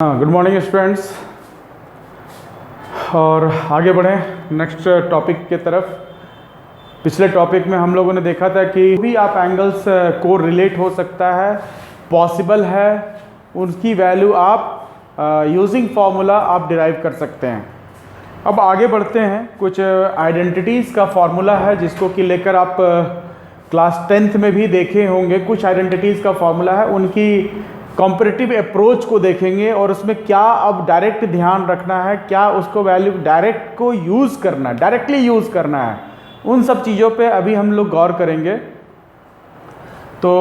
हाँ, good morning students. और आगे बढ़ें नेक्स्ट टॉपिक के तरफ। पिछले टॉपिक में हम लोगों ने देखा था कि भी आप एंगल्स को रिलेट हो सकता है, पॉसिबल है, उनकी वैल्यू आप यूजिंग फार्मूला आप डिराइव कर सकते हैं। अब आगे बढ़ते हैं। कुछ आइडेंटिटीज़ का फार्मूला है जिसको कि लेकर आप क्लास 10th में भी देखे होंगे। कुछ आइडेंटिटीज़ का फार्मूला है, उनकी कॉम्परेटिव अप्रोच को देखेंगे और उसमें क्या अब डायरेक्ट ध्यान रखना है, क्या उसको वैल्यू डायरेक्ट को यूज़ करना है, डायरेक्टली यूज़ करना है, उन सब चीज़ों पे अभी हम लोग गौर करेंगे। तो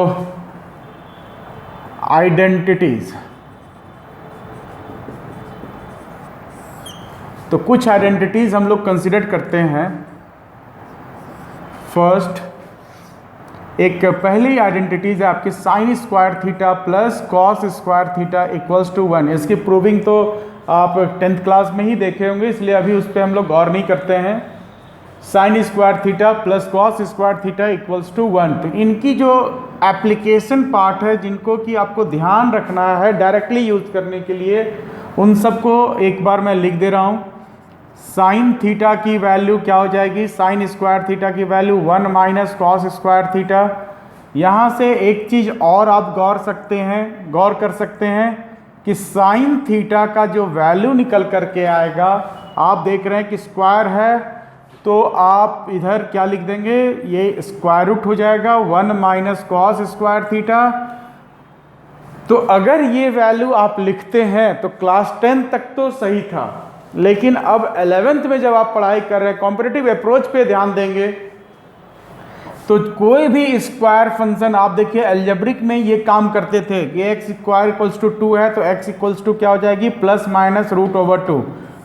आइडेंटिटीज़, तो कुछ आइडेंटिटीज़ हम लोग कंसिडर करते हैं। फर्स्ट, एक पहली आइडेंटिटीज़ है आपकी sine square theta plus cos square theta equals to 1। इसकी प्रूविंग तो आप 10th क्लास में ही देखे होंगे, इसलिए अभी उस पर हम लोग गौर नहीं करते हैं। Sine square theta plus cos square theta equals to 1। तो इनकी जो एप्लीकेशन पार्ट है, जिनको कि आपको ध्यान रखना है डायरेक्टली यूज करने के लिए, उन सबको एक बार मैं लिख दे रहा हूँ। साइन थीटा की वैल्यू क्या हो जाएगी, साइन स्क्वायर थीटा की value 1 minus cos square theta. यहाँ से एक चीज़ और आप गौर कर सकते हैं कि साइन थीटा का जो वैल्यू निकल करके आएगा, आप देख रहे हैं कि स्क्वायर है, तो आप इधर क्या लिख देंगे, ये स्क्वायर रूट हो जाएगा 1 माइनस कॉस स्क्वायर थीटा। तो अगर ये वैल्यू आप लिखते हैं तो क्लास 10 तक तो सही था, लेकिन अब 11th में जब आप पढ़ाई कर रहे हैं, कॉम्पिटिटिव अप्रोच पे ध्यान देंगे, तो कोई भी स्क्वायर फंक्शन आप देखिए अलजेब्रिक में ये काम करते थे कि एक्स स्क्वायर इक्वल्स टू 2 है तो एक्स इक्वल्स टू क्या हो जाएगी, प्लस माइनस रूट ओवर 2।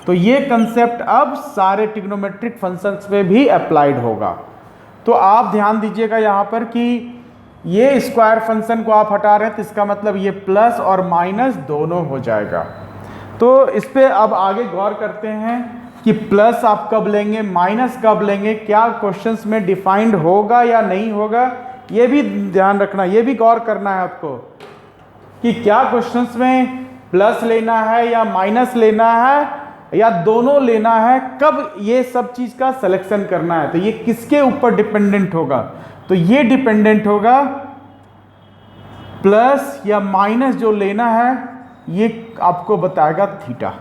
तो ये कंसेप्ट अब सारे ट्रिग्नोमेट्रिक फंक्शंस पे भी अप्लाइड होगा। तो आप ध्यान दीजिएगा यहाँ पर कि ये स्क्वायर फंक्शन को आप हटा रहे हैं तो इसका मतलब ये प्लस और माइनस दोनों हो जाएगा। तो इस पे अब आगे गौर करते हैं कि प्लस आप कब लेंगे, माइनस कब लेंगे, क्या क्वेश्चंस में डिफाइंड होगा या नहीं होगा, ये भी ध्यान रखना, ये भी गौर करना है आपको कि क्या क्वेश्चंस में प्लस लेना है या माइनस लेना है या दोनों लेना है, कब ये सब चीज़ का सिलेक्शन करना है। तो ये किसके ऊपर डिपेंडेंट होगा, तो ये डिपेंडेंट होगा प्लस या माइनस जो लेना है, ये आपको बताएगा थीटा।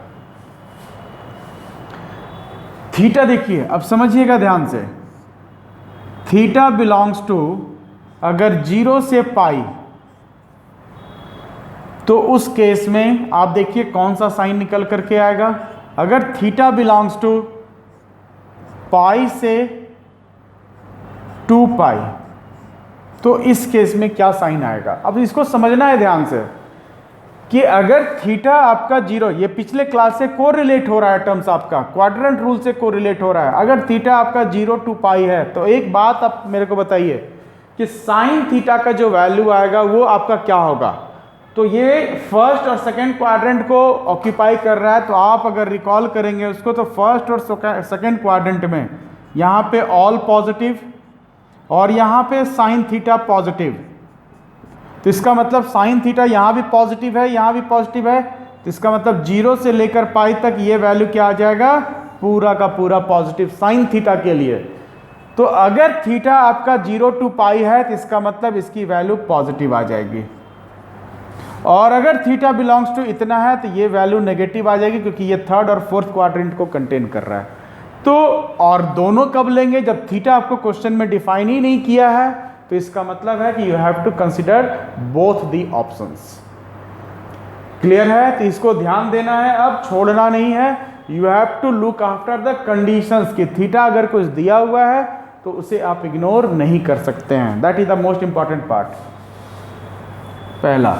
थीटा देखिए, अब समझिएगा ध्यान से, थीटा बिलोंग्स टू, अगर 0 से पाई, तो उस केस में आप देखिए कौन सा साइन निकल करके आएगा। अगर थीटा बिलोंग्स टू पाई से 2 पाई, तो इस केस में क्या साइन आएगा। अब इसको समझना है ध्यान से कि अगर थीटा आपका 0, ये पिछले क्लास से कोरिलेट हो रहा है, टर्म्स आपका क्वाड्रेंट रूल से कोरिलेट हो रहा है। अगर थीटा आपका 0 to पाई है, तो एक बात आप मेरे को बताइए कि साइन थीटा का जो वैल्यू आएगा वो आपका क्या होगा। तो ये फर्स्ट और सेकंड क्वाड्रेंट को ऑक्यूपाई कर रहा है। तो आप अगर रिकॉल करेंगे उसको, तो फर्स्ट और सेकंड क्वाड्रेंट में यहाँ पे ऑल पॉजिटिव और यहाँ पे साइन थीटा पॉजिटिव। तो इसका मतलब साइन थीटा यहाँ भी पॉजिटिव है, यहाँ भी पॉजिटिव है, तो इसका मतलब 0 से लेकर पाई तक ये वैल्यू क्या आ जाएगा, पूरा का पूरा पॉजिटिव साइन थीटा के लिए। तो अगर थीटा आपका 0 to पाई है तो इसका मतलब इसकी वैल्यू पॉजिटिव आ जाएगी, और अगर थीटा बिलोंग्स टू इतना है तो ये वैल्यू नेगेटिव आ जाएगी, क्योंकि ये थर्ड और फोर्थ क्वाड्रेंट को कंटेन कर रहा है। तो और दोनों कब लेंगे, जब थीटा आपको क्वेश्चन में डिफाइन ही नहीं किया है, तो इसका मतलब है कि you have to consider both the options. Clear है, तो इसको ध्यान देना है, अब छोड़ना नहीं है। You have to look after the conditions कि थीटा अगर कुछ दिया हुआ है तो उसे आप इग्नोर नहीं कर सकते हैं। That is the most important part, पहला।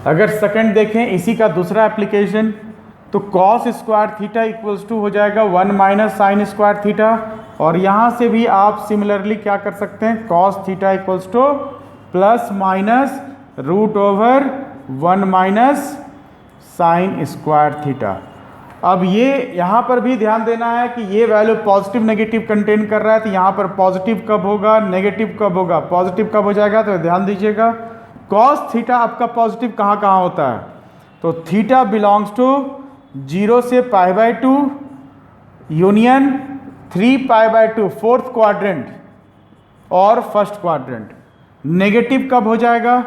अगर सेकंड देखें, इसी का दूसरा एप्लीकेशन, तो cos square theta equals to हो जाएगा 1 माइनस साइन स्क्वायर थीटा, और यहाँ से भी आप सिमिलरली क्या कर सकते हैं, cos theta equals to plus minus root over 1 minus sine square theta. अब ये यहाँ पर भी ध्यान देना है कि ये वैल्यू पॉजिटिव नेगेटिव कंटेन कर रहा है, तो यहाँ पर पॉजिटिव कब होगा, नेगेटिव कब होगा, पॉजिटिव कब हो जाएगा, तो ध्यान दीजिएगा कॉस थीटा आपका पॉजिटिव कहाँ कहाँ होता है, तो थीटा बिलोंग्स टू 0 से π/2 यूनियन 3π/2 फोर्थ क्वाड्रेंट और फर्स्ट क्वाड्रेंट। नेगेटिव कब हो जाएगा?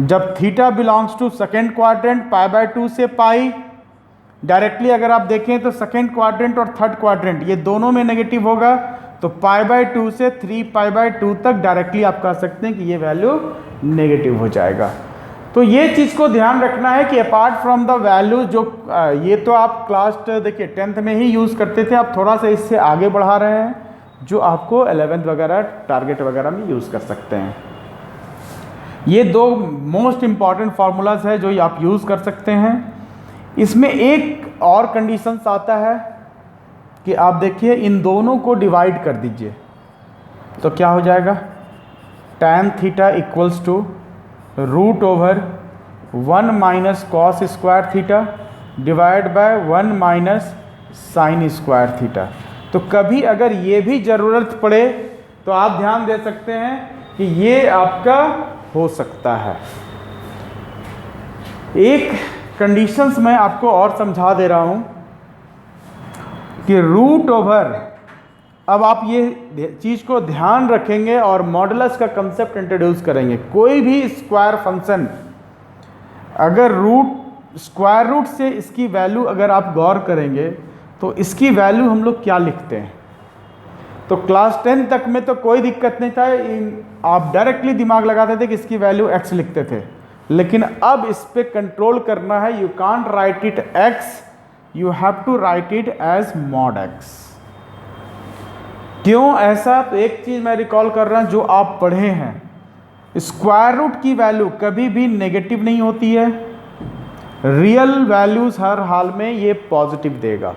जब theta belongs to second quadrant π/2 से पाई। डायरेक्टली अगर आप देखें तो सेकेंड क्वाड्रेंट और थर्ड क्वाड्रेंट ये दोनों में नेगेटिव होगा, तो π/2 से 3π/2 तक डायरेक्टली आप कह सकते हैं कि ये वैल्यू नेगेटिव हो जाएगा। तो ये चीज़ को ध्यान रखना है कि अपार्ट फ्रॉम द वैल्यू जो ये तो आप क्लास देखिए 10th में ही यूज़ करते थे, आप थोड़ा सा इससे आगे बढ़ा रहे हैं जो आपको 11th वगैरह टारगेट वगैरह में यूज़ कर सकते हैं। ये दो मोस्ट इम्पॉर्टेंट फार्मूलाज है जो आप यूज़ कर सकते हैं। इसमें एक और कंडीशंस आता है कि आप देखिए इन दोनों को डिवाइड कर दीजिए तो क्या हो जाएगा? tan theta equals to √1 minus cos square theta divide by 1 minus sine square theta. तो कभी अगर ये भी ज़रूरत पड़े तो आप ध्यान दे सकते हैं कि ये आपका हो सकता है। एक कंडीशंस मैं आपको और समझा दे रहा हूं कि √, अब आप ये चीज़ को ध्यान रखेंगे और मॉडुलस का कंसेप्ट इंट्रोड्यूस करेंगे। कोई भी स्क्वायर फंक्शन अगर स्क्वायर रूट से इसकी वैल्यू अगर आप गौर करेंगे तो इसकी वैल्यू हम लोग क्या लिखते हैं? तो क्लास 10 तक में तो कोई दिक्कत नहीं था, आप डायरेक्टली दिमाग लगाते थे कि इसकी वैल्यू x लिखते थे। लेकिन अब इस पे कंट्रोल करना है। You can't write it x, you have to write it as mod x। क्यों ऐसा? तो एक चीज़ मैं रिकॉल कर रहा हूं जो आप पढ़े हैं, स्क्वायर रूट की वैल्यू कभी भी नेगेटिव नहीं होती है, रियल वैल्यूज हर हाल में ये पॉजिटिव देगा।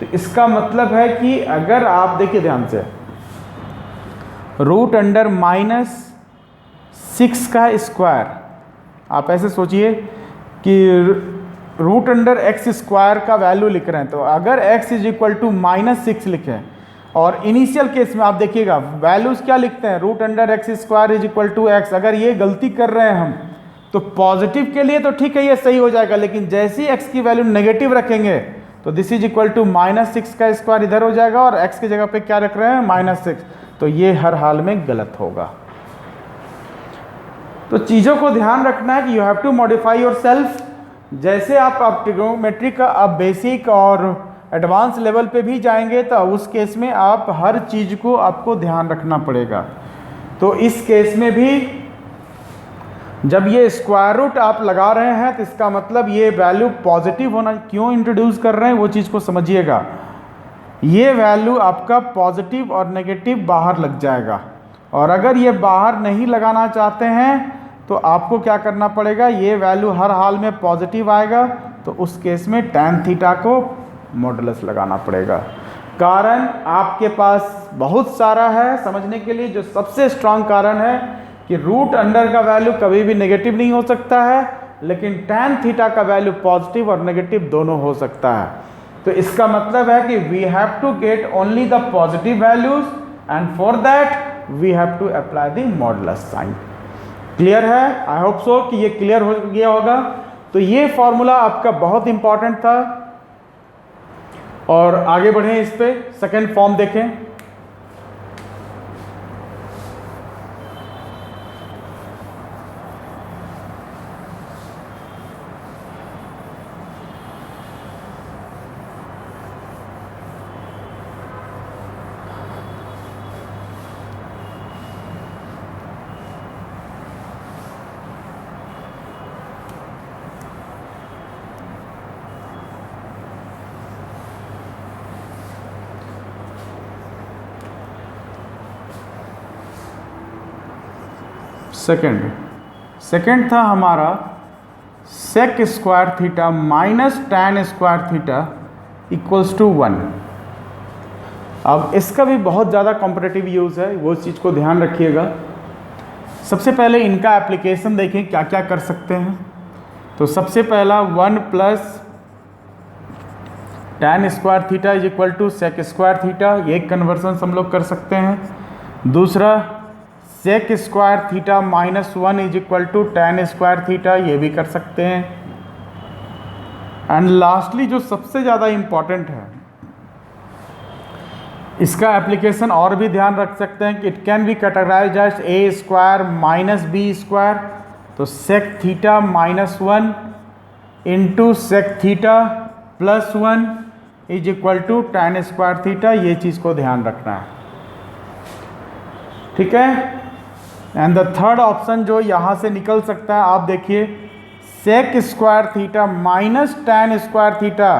तो इसका मतलब है कि अगर आप देखिए ध्यान से, √-6 का स्क्वायर, आप ऐसे सोचिए कि √x² का वैल्यू लिख रहे हैं, तो अगर x =-6 लिखें और इनिशियल केस में आप देखिएगा वैल्यूज क्या लिखते हैं, √x² x। अगर ये गलती कर रहे हैं हम तो पॉजिटिव के लिए तो ठीक है ये सही हो जाएगा, लेकिन जैसे ही x की वैल्यू नेगेटिव रखेंगे तो दिस =-6 का स्क्वायर इधर हो जाएगा और x की जगह पे क्या रख रहे हैं -6, तो ये हर हाल में गलत होगा। तो चीज़ों को ध्यान रखना है कि you have to modify yourself. जैसे आप ट्रिग्नोमेट्री का अब बेसिक और एडवांस लेवल पे भी जाएंगे तो उस केस में आप हर चीज़ को आपको ध्यान रखना पड़ेगा। तो इस केस में भी जब ये स्क्वायर रूट आप लगा रहे हैं तो इसका मतलब ये वैल्यू पॉजिटिव होना, क्यों इंट्रोड्यूस कर रहे हैं वो चीज़ को समझिएगा। ये वैल्यू आपका पॉजिटिव और नेगेटिव बाहर लग जाएगा, और अगर ये बाहर नहीं लगाना चाहते हैं तो आपको क्या करना पड़ेगा, ये वैल्यू हर हाल में पॉजिटिव आएगा, तो उस केस में tan थीटा को मॉडुलस लगाना पड़ेगा। कारण आपके पास बहुत सारा है समझने के लिए। जो सबसे स्ट्रांग कारण है कि √अंडर का वैल्यू कभी भी नेगेटिव नहीं हो सकता है, लेकिन tan थीटा का वैल्यू पॉजिटिव और नेगेटिव दोनों हो सकता है। तो इसका मतलब है कि we have to get only the positive values and for that we have to apply the modulus sign. Clear है? आई होप सो कि ये क्लियर हो गया होगा। तो ये फॉर्मूला आपका बहुत इंपॉर्टेंट था। और आगे बढ़ें, इस पे सेकेंड फॉर्म देखें। सेकेंड था हमारा sec square theta minus tan square theta equals to 1। अब इसका भी बहुत ज़्यादा कॉम्पिटिटिव यूज़ है, वो चीज़ को ध्यान रखिएगा। सबसे पहले इनका एप्लीकेशन देखें क्या क्या कर सकते हैं। तो सबसे पहला 1 plus tan square theta is equal to sec square theta, ये कन्वर्सन हम लोग कर सकते हैं। दूसरा sec square theta -1 is equal to tan square theta, ये भी कर सकते हैं। एंड लास्टली जो सबसे ज़्यादा इम्पॉर्टेंट है, इसका एप्लीकेशन और भी ध्यान रख सकते हैं कि it can be categorized as a square minus B square. तो sec theta -1 into sec theta +1 is equal to tan square theta, ये चीज़ को ध्यान रखना है, ठीक है। एंड द थर्ड ऑप्शन जो यहाँ से निकल सकता है, आप देखिए sec square theta minus tan square theta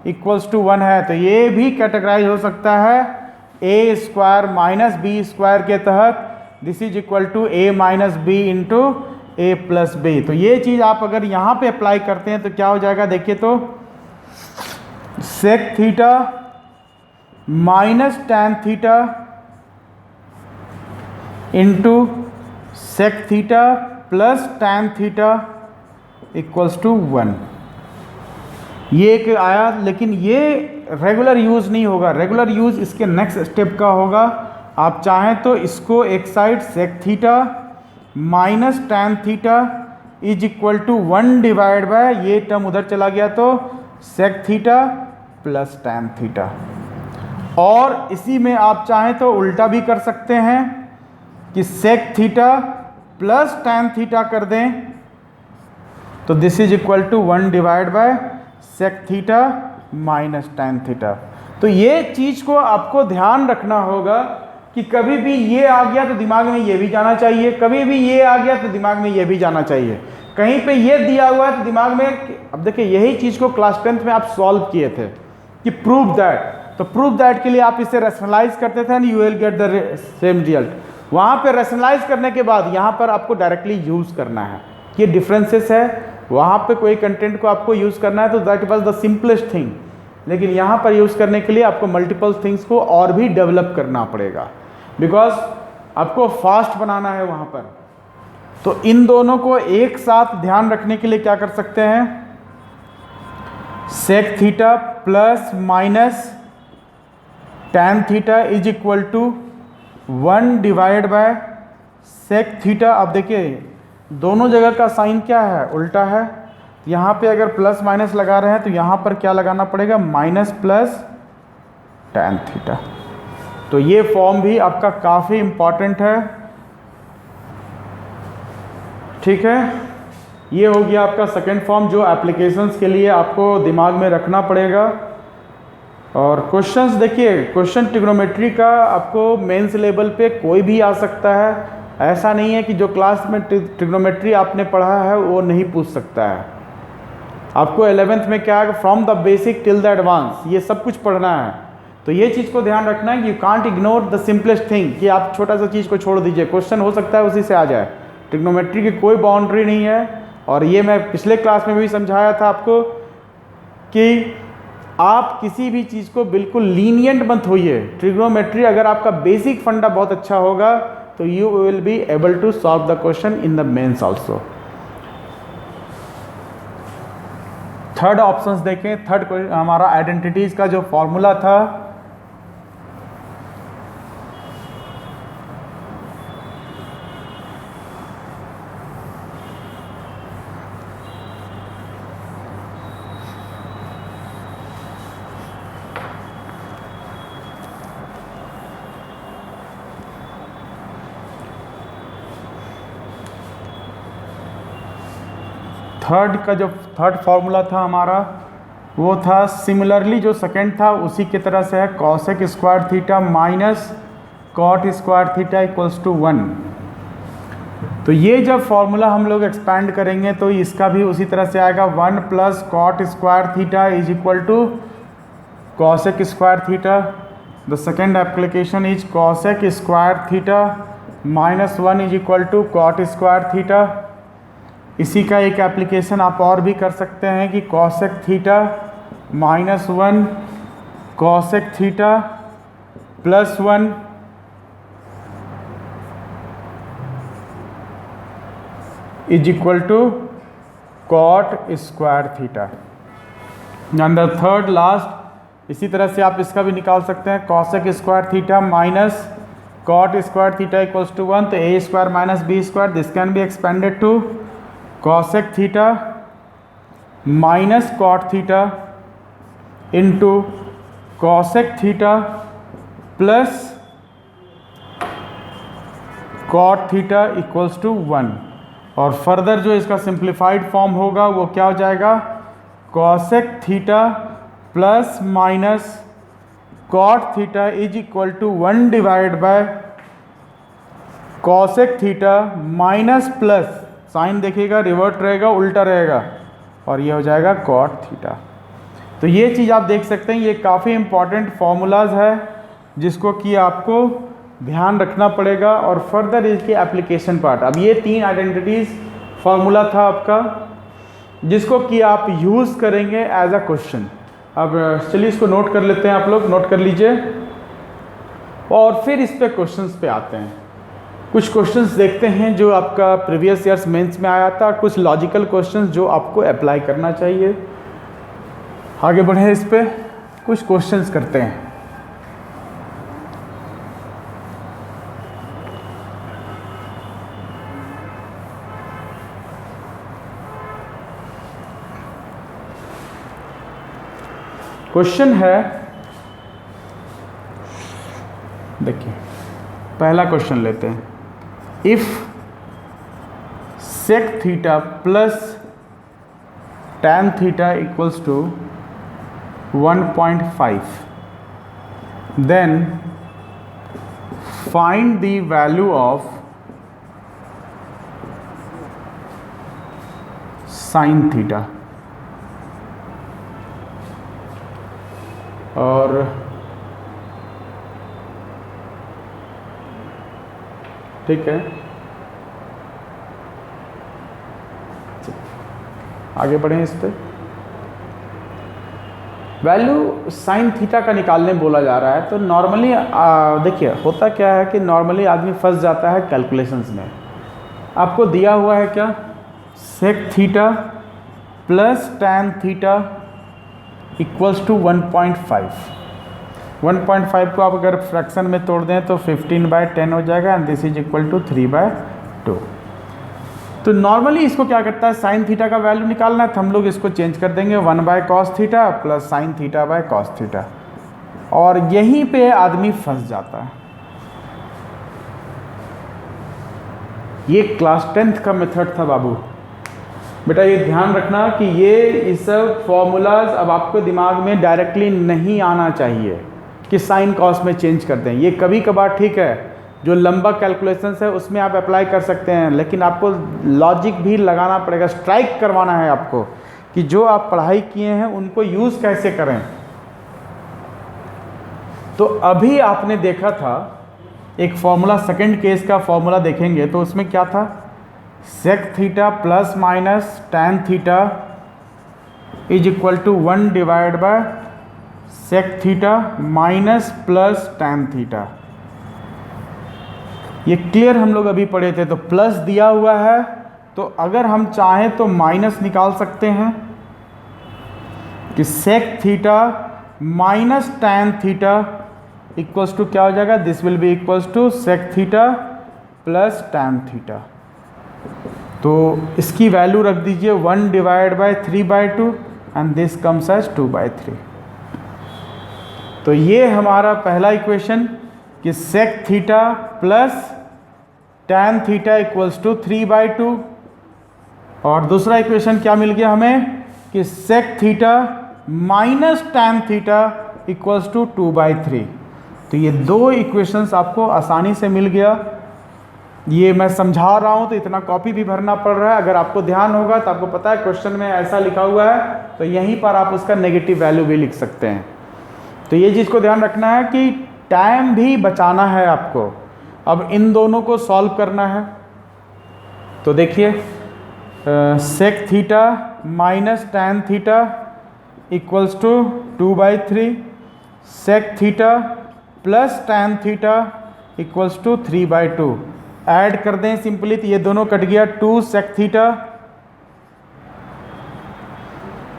equals to 1 है, तो ये भी कैटेगराइज हो सकता है A square minus B square के तहत। This is equal to A minus B into A plus B. तो ये चीज़ आप अगर यहाँ पे अप्लाई करते हैं तो क्या हो जाएगा, देखिए तो sec theta minus tan theta into sec theta plus tan theta equals to 1, ये एक आया। लेकिन ये रेगुलर यूज़ नहीं होगा, रेगुलर यूज़ इसके नेक्स्ट स्टेप का होगा। आप चाहें तो इसको एक side sec theta minus tan theta is equal to 1 divide by, ये टर्म उधर चला गया तो sec theta plus tan theta. और इसी में आप चाहें तो उल्टा भी कर सकते हैं कि sec theta plus tan theta कर दें, तो this is equal to 1 divide by sec theta minus tan theta. तो ये चीज़ को आपको ध्यान रखना होगा कि कभी भी ये आ गया तो दिमाग में ये भी जाना चाहिए, कभी भी ये आ गया तो दिमाग में ये भी जाना चाहिए। कहीं पे ये दिया हुआ है तो दिमाग में, अब देखिए यही चीज़ को क्लास 10th में आप सॉल्व किए थे कि प्रूव दैट, तो प्रूव दैट के लिए आप इसे रैशनलाइज करते थे and you will get the same result. वहाँ पे रैशनलाइज करने के बाद यहाँ पर आपको डायरेक्टली यूज़ करना है, ये डिफरेंसेस है। वहाँ पे कोई कंटेंट को आपको यूज़ करना है तो that was the simplest thing, लेकिन यहाँ पर यूज़ करने के लिए आपको मल्टीपल थिंग्स को और भी डेवलप करना पड़ेगा, बिकॉज आपको फास्ट बनाना है वहाँ पर। तो इन दोनों को एक साथ ध्यान रखने के लिए क्या कर सकते हैं, sec theta plus minus tan theta is equal to 1 divide by sec theta. अब देखिए दोनों जगह का साइन क्या है, उल्टा है। यहाँ पे अगर प्लस माइनस लगा रहे हैं तो यहाँ पर क्या लगाना पड़ेगा, माइनस प्लस tan थीटा। तो ये फॉर्म भी आपका काफ़ी इम्पॉर्टेंट है, ठीक है। ये हो गया आपका सेकेंड फॉर्म जो एप्लीकेशंस के लिए आपको दिमाग में रखना पड़ेगा। और क्वेश्चंस देखिए, क्वेश्चन ट्रिग्नोमेट्री का आपको मेंस लेवल पे कोई भी आ सकता है, ऐसा नहीं है कि जो क्लास में ट्रिग्नोमेट्री आपने पढ़ा है वो नहीं पूछ सकता है। आपको 11th में क्या है, from the basic till the advance, ये सब कुछ पढ़ना है। तो ये चीज़ को ध्यान रखना है कि you can't ignore the simplest thing, कि आप छोटा सा चीज़ को छोड़ दीजिए, क्वेश्चन हो सकता है उसी से आ जाए। ट्रिग्नोमेट्री की कोई बाउंड्री नहीं है। और ये मैं पिछले क्लास में भी समझाया था आपको कि आप किसी भी चीज़ को बिल्कुल लीनियंट मत होइए। ट्रिग्नोमेट्री अगर आपका बेसिक फंडा बहुत अच्छा होगा तो you will be able to solve the question in the mains also. Third options देखें। थर्ड हमारा आइडेंटिटीज का जो फॉर्मूला था, थर्ड का जो थर्ड फार्मूला था हमारा वो था सिमिलरली जो सेकंड था उसी की तरह से है, cosec square theta minus cot square theta equals to 1। तो ये जब फॉर्मूला हम लोग एक्सपैंड करेंगे तो इसका भी उसी तरह से आएगा, 1 plus cot square theta is equal to cosec square theta. The second application is cosec square theta minus 1 is equal to cot square theta. इसी का एक एप्लीकेशन आप और भी कर सकते हैं कि cosec theta minus 1 cosec theta plus 1 is equal to cot square theta. And the third last इसी तरह से आप इसका भी निकाल सकते हैं, cosec square theta minus cot square theta equals to 1, तो a square minus B square, this can be expanded to cosec theta minus cot theta into cosec theta plus cot theta equals to 1। और further जो इसका simplified form होगा वो क्या हो जाएगा, cosec theta plus minus cot theta is equal to 1 divide by cosec theta minus plus, sign देखिएगा revert रहेगा, उल्टा रहेगा, और ये हो जाएगा कॉट थीटा। तो ये चीज़ आप देख सकते हैं, ये काफ़ी इंपॉर्टेंट फॉर्मूलाज है जिसको कि आपको ध्यान रखना पड़ेगा और फर्दर इसके एप्लीकेशन पार्ट। अब ये 3 आइडेंटिटीज़ फार्मूला था आपका जिसको कि आप यूज़ करेंगे एज अ क्वेश्चन। अब चलिए इसको नोट कर लेते हैं, आप लोग नोट कर लीजिए और फिर इस पे क्वेश्चंस पे आते हैं। कुछ क्वेश्चंस देखते हैं जो आपका प्रीवियस ईयर्स मेंस में आया था, कुछ लॉजिकल क्वेश्चंस जो आपको अप्लाई करना चाहिए। आगे बढ़े इस पे कुछ क्वेश्चंस करते हैं। क्वेश्चन है, देखिए पहला क्वेश्चन लेते हैं। If sec theta plus tan theta equals to 1.5, then find the value of sine theta. और ठीक है, आगे बढ़ें इस पे। वैल्यू साइन थीटा का निकालने बोला जा रहा है। तो नॉर्मली देखिए होता क्या है कि नॉर्मली आदमी फंस जाता है कैलकुलेशंस में। आपको दिया हुआ है क्या, sec theta plus tan theta equals to 1.5। 1.5 को आप अगर फ्रैक्शन में तोड़ दें तो 15/10 हो जाएगा and this is equal to 3/2। तो नॉर्मली इसको क्या करता है, साइन थीटा का वैल्यू निकालना है तो हम लोग इसको चेंज कर देंगे 1/cos theta plus sine theta by cos theta, और यहीं पे आदमी फंस जाता है। ये क्लास 10th का मेथड था बाबू बेटा, ये ध्यान रखना कि ये सब फॉर्मूलाज अब आपको दिमाग में डायरेक्टली नहीं आना चाहिए कि साइन कॉस में चेंज कर दें। ये कभी कभार ठीक है, जो लंबा कैलकुलेशंस है उसमें आप अप्लाई कर सकते हैं, लेकिन आपको लॉजिक भी लगाना पड़ेगा, स्ट्राइक करवाना है आपको कि जो आप पढ़ाई किए हैं उनको यूज़ कैसे करें। तो अभी आपने देखा था एक फॉर्मूला, सेकंड केस का फॉर्मूला देखेंगे तो उसमें क्या था, sec theta plus minus tan theta is equal to 1 divide by sec theta minus plus tan theta. ये क्लियर हम लोग अभी पढ़े थे। तो प्लस दिया हुआ है तो अगर हम चाहें तो माइनस निकाल सकते हैं कि sec theta minus tan theta equals to क्या हो जाएगा, this will be equals to sec theta plus tan theta. तो इसकी वैल्यू रख दीजिए 1 divide by 3/2 and this comes as 2/3। तो ये हमारा पहला इक्वेशन कि sec theta plus tan theta equals to 3/2, और दूसरा इक्वेशन क्या मिल गया हमें कि sec theta minus tan theta equals to 2/3। तो ये दो इक्वेशंस आपको आसानी से मिल गया। ये मैं समझा रहा हूँ तो इतना कॉपी भी भरना पड़ रहा है। अगर आपको ध्यान होगा तो आपको पता है क्वेश्चन में ऐसा लिखा हुआ है तो यहीं पर आप उसका नेगेटिव वैल्यू भी लिख सकते हैं। तो ये चीज़ को ध्यान रखना है कि टाइम भी बचाना है आपको। अब इन दोनों को सॉल्व करना है। तो देखिए sec theta minus tan theta equals to 2/3, sec theta plus tan theta equals to 3/2। Add कर दें सिंपली तो ये दोनों कट गया, 2 sec theta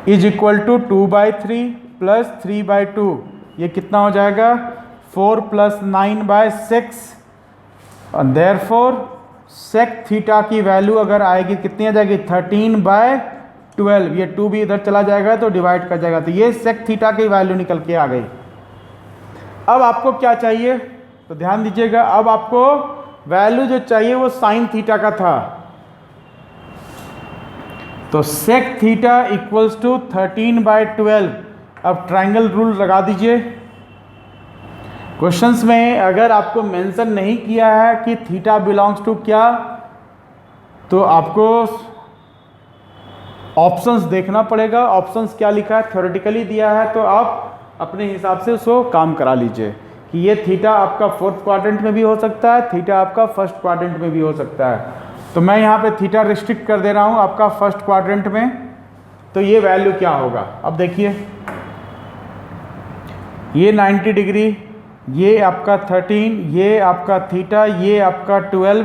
is equal to 2/3 plus 3/2, ये कितना हो जाएगा 4 + 9/6 और देयरफॉर सेक थीटा की वैल्यू अगर आएगी कितनी आ जाएगी 13/12, ये 2 भी इधर चला जाएगा तो डिवाइड कर जाएगा, तो ये सेक थीटा की वैल्यू निकल के आ गई। अब आपको क्या चाहिए, तो ध्यान दीजिएगा, अब आपको वैल्यू जो चाहिए वो साइन थीटा का था, तो सेक थीटा इक्वल्स टू 13/12। अब ट्रायंगल रूल लगा दीजिए। क्वेश्चंस में अगर आपको मेंशन नहीं किया है कि थीटा बिलोंग्स टू क्या, तो आपको ऑप्शंस देखना पड़ेगा। ऑप्शंस क्या लिखा है, थ्योरेटिकली दिया है, तो आप अपने हिसाब से उसको काम करा लीजिए कि ये थीटा आपका 4th क्वाड्रेंट में भी हो सकता है, थीटा आपका 1st क्वाड्रेंट में भी हो सकता है। तो मैं यहाँ पे थीटा रिस्ट्रिक्ट कर दे रहा हूँ आपका 1st क्वाड्रेंट में, तो ये वैल्यू क्या होगा। अब देखिए, ये 90 डिग्री, ये आपका 13, ये आपका थीटा, ये आपका 12,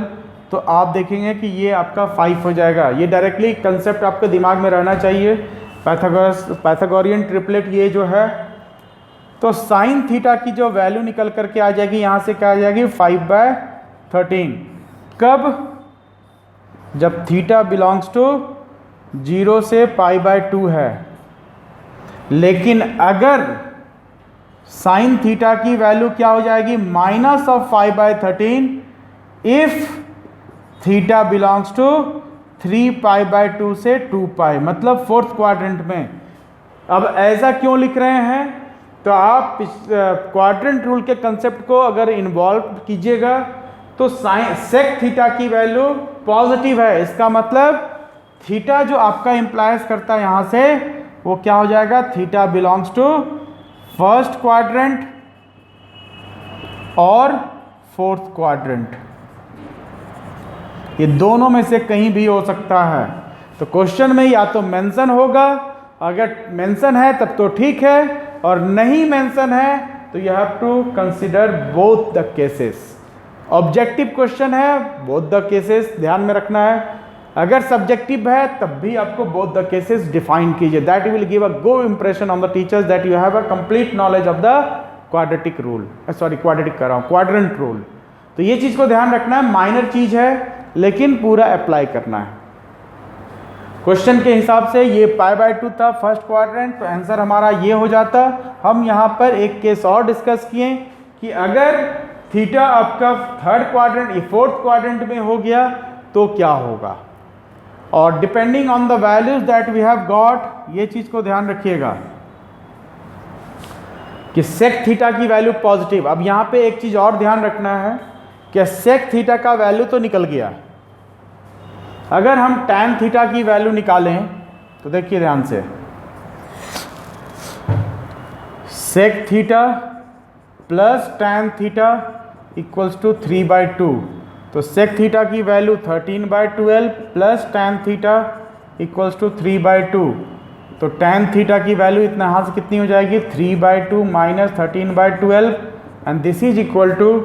तो आप देखेंगे कि ये आपका 5 हो जाएगा। ये डायरेक्टली कंसेप्ट आपके दिमाग में रहना चाहिए, पैथागोरियन ट्रिपलेट ये जो है। तो साइन थीटा की जो वैल्यू निकल करके आ जाएगी, यहाँ से क्या आ जाएगी 5/13। कब, जब थीटा बिलोंग्स टू 0 से π/2 है। लेकिन अगर साइन थीटा की वैल्यू क्या हो जाएगी minus of 5/13 if theta belongs to 3π/2 से 2π, मतलब 4th क्वाड्रेंट में। अब ऐसा क्यों लिख रहे हैं, तो आप क्वाड्रेंट रूल के कंसेप्ट को अगर इन्वॉल्व कीजिएगा तो सेक थीटा की वैल्यू पॉजिटिव है, इसका मतलब थीटा जो आपका इंप्लाइज करता है यहाँ से, वो क्या हो जाएगा, theta belongs to 1st quadrant और 4th क्वाड्रेंट, ये दोनों में से कहीं भी हो सकता है। तो क्वेश्चन में या तो मेंशन होगा, अगर मेंशन है तब तो ठीक है, और नहीं मेंशन है तो you have to consider both the cases. Objective question है, बोथ द केसेस ध्यान में रखना है। अगर सब्जेक्टिव है तब भी आपको बोथ द केसेस डिफाइन कीजिए, that will give a good impression on the teachers that you have a complete knowledge of the quadratic rule, sorry quadratic कर रहा हूँ, क्वाड्रेंट रूल। तो ये चीज़ को ध्यान रखना है, माइनर चीज़ है लेकिन पूरा अप्लाई करना है। क्वेश्चन के हिसाब से ये π/2 था 1st क्वाड्रेंट, तो आंसर हमारा ये हो जाता। हम यहाँ पर एक केस और डिस्कस किए कि अगर थीटा आपका 3rd क्वाड्रेंट या 4th क्वाड्रेंट में हो गया तो क्या होगा, और depending on the values that we have got, ये चीज़ को ध्यान रखिएगा कि सेक थीटा की वैल्यू पॉजिटिव। अब यहाँ पे एक चीज़ और ध्यान रखना है कि सेक थीटा का वैल्यू तो निकल गया, अगर हम टैन थीटा की वैल्यू निकालें तो देखिए ध्यान से, sec theta plus tan theta equals to 3/2, तो सेक थीटा की value 13/12 plus tan theta equals to 3/2, तो टैन थीटा की वैल्यू इतना यहाँ से कितनी हो जाएगी 3/2 minus 13/12, and this is equal to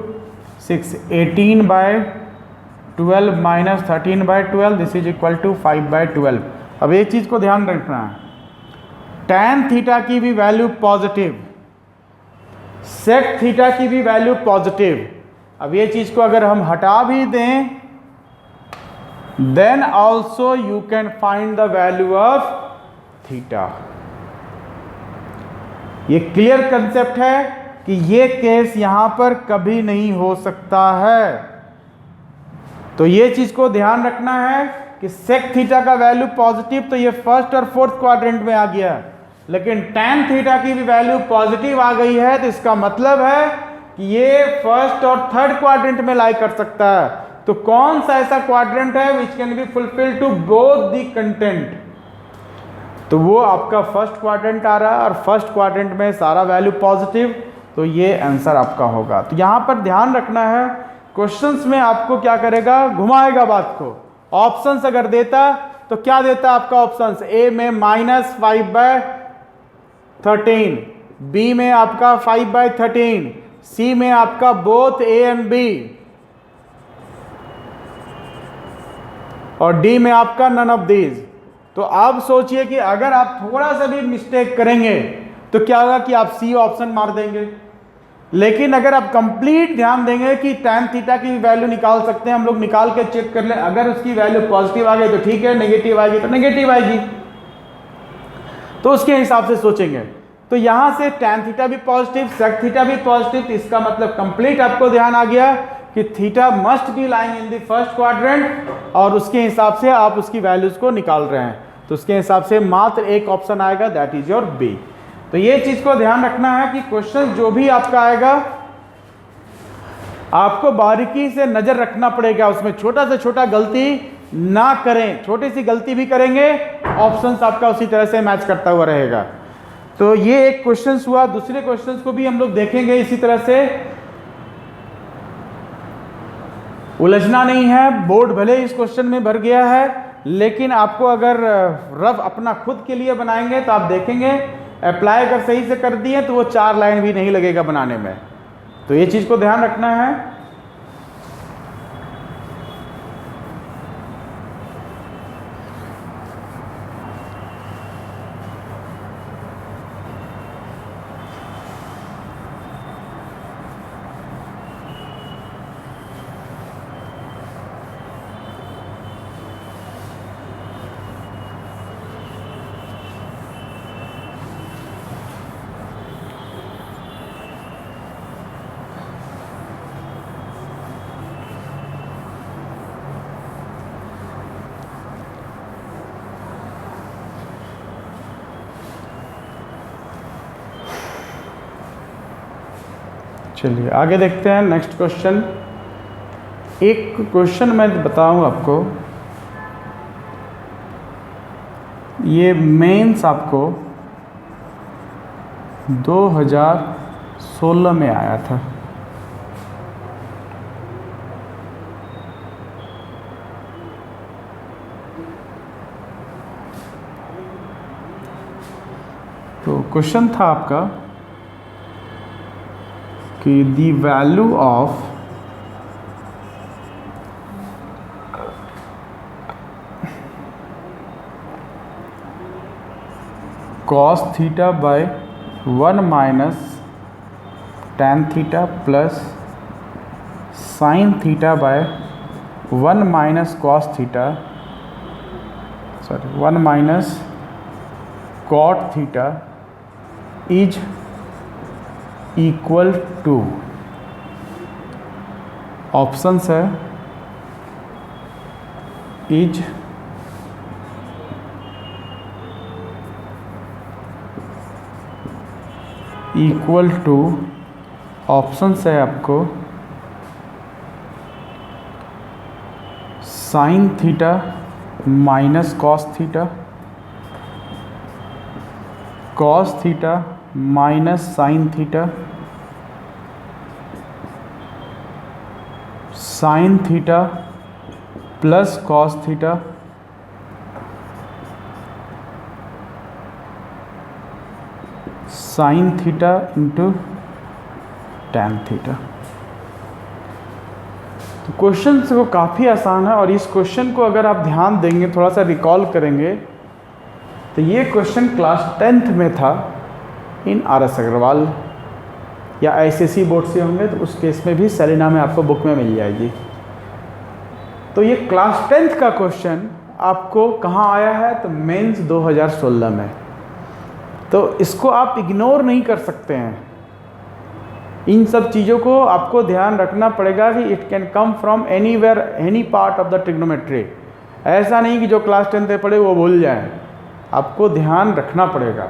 6, 18/12 minus 13/12, this is equal to 5/12। अब एक चीज़ को ध्यान रखना है, टैन थीटा की भी वैल्यू पॉजिटिव, सेक थीटा की भी वैल्यू पॉजिटिव। अब ये चीज़ को अगर हम हटा भी दें, then also you can find the value of theta. ये क्लियर कंसेप्ट है कि ये केस यहां पर कभी नहीं हो सकता है। तो ये चीज़ को ध्यान रखना है कि सेक थीटा का वैल्यू पॉजिटिव, तो ये 1st और 4th क्वाड्रेंट में आ गया, लेकिन टैन थीटा की भी वैल्यू पॉजिटिव आ गई है, तो इसका मतलब है कि ये 1st और 3rd क्वाड्रेंट में लाई कर सकता है। तो कौन सा ऐसा क्वाड्रेंट है which can be fulfil to both the content, तो वो आपका 1st क्वाड्रेंट आ रहा है, और 1st क्वाड्रेंट में सारा वैल्यू पॉजिटिव, तो ये आंसर आपका होगा। तो यहाँ पर ध्यान रखना है, क्वेश्चंस में आपको क्या करेगा, घुमाएगा बात को। ऑप्शंस अगर देता तो क्या देता आपका ऑप्शंस, ए में -5/13, बी में आपका 5/13, सी में आपका बोथ ए एंड बी, और डी में आपका नन ऑफ दीज। तो आप सोचिए कि अगर आप थोड़ा सा भी मिस्टेक करेंगे तो क्या होगा कि आप सी ऑप्शन मार देंगे, लेकिन अगर आप कंप्लीट ध्यान देंगे कि tan थीटा की वैल्यू निकाल सकते हैं हम लोग, निकाल के चेक कर लें, अगर उसकी वैल्यू पॉजिटिव आ गई तो ठीक है, नेगेटिव आएगी तो नेगेटिव आएगी, तो उसके हिसाब से सोचेंगे। तो यहां से tan थीटा भी पॉजिटिव, sec थीटा भी पॉजिटिव, इसका मतलब कंप्लीट आपको ध्यान आ गया कि theta must be lying in the first quadrant, और उसके हिसाब से आप उसकी वैल्यूज को निकाल रहे हैं। तो उसके हिसाब से मात्र एक ऑप्शन आएगा, दैट इज योर बी। तो ये चीज को ध्यान रखना है कि क्वेश्चन जो भी आपका आएगा आपको बारीकी से नजर रखना पड़ेगा, उसमें छोटा से छोटा गलती ना करें, छोटी सी गलती भी करेंगे ऑप्शंस आपका उसी तरह से मैच करता हुआ रहेगा। तो ये एक क्वेश्चन हुआ। दूसरे क्वेश्चंस को भी हम लोग देखेंगे इसी तरह से, उलझना नहीं है। बोर्ड भले इस क्वेश्चन में भर गया है, लेकिन आपको अगर रफ अपना खुद के लिए बनाएंगे तो आप देखेंगे अप्लाई अगर सही से कर दिए तो वो 4 लाइन भी नहीं लगेगा बनाने में। तो ये चीज को ध्यान रखना है। चलिए आगे देखते हैं नेक्स्ट क्वेश्चन। एक क्वेश्चन मैं बताऊं आपको, ये मेंस आपको 2016 में आया था। तो क्वेश्चन था आपका कि the value of cos theta by 1 minus tan theta plus sin theta by 1 minus cos theta, sorry 1 minus cot theta is equal to, options है इज इक्वल टू, ऑप्शंस है आपको sine theta minus cos theta, cos theta minus sine theta, sine theta plus cos theta, sine theta into tan theta. तो question वो काफ़ी आसान है, और इस क्वेश्चन को अगर आप ध्यान देंगे, थोड़ा सा रिकॉल करेंगे, तो ये क्वेश्चन क्लास 10th में था इन RS अग्रवाल या ICSE बोर्ड से होंगे तो उस केस में भी सेलिना में आपको बुक में मिल जाएगी। तो ये क्लास 10th का क्वेश्चन आपको कहाँ आया है, तो मेंस 2016 में। तो इसको आप इग्नोर नहीं कर सकते हैं। इन सब चीज़ों को आपको ध्यान रखना पड़ेगा कि it can come from anywhere, any part of the trigonometry. ऐसा नहीं कि जो क्लास 10th में पढ़े वो भूल जाएं, आपको ध्यान रखना पड़ेगा।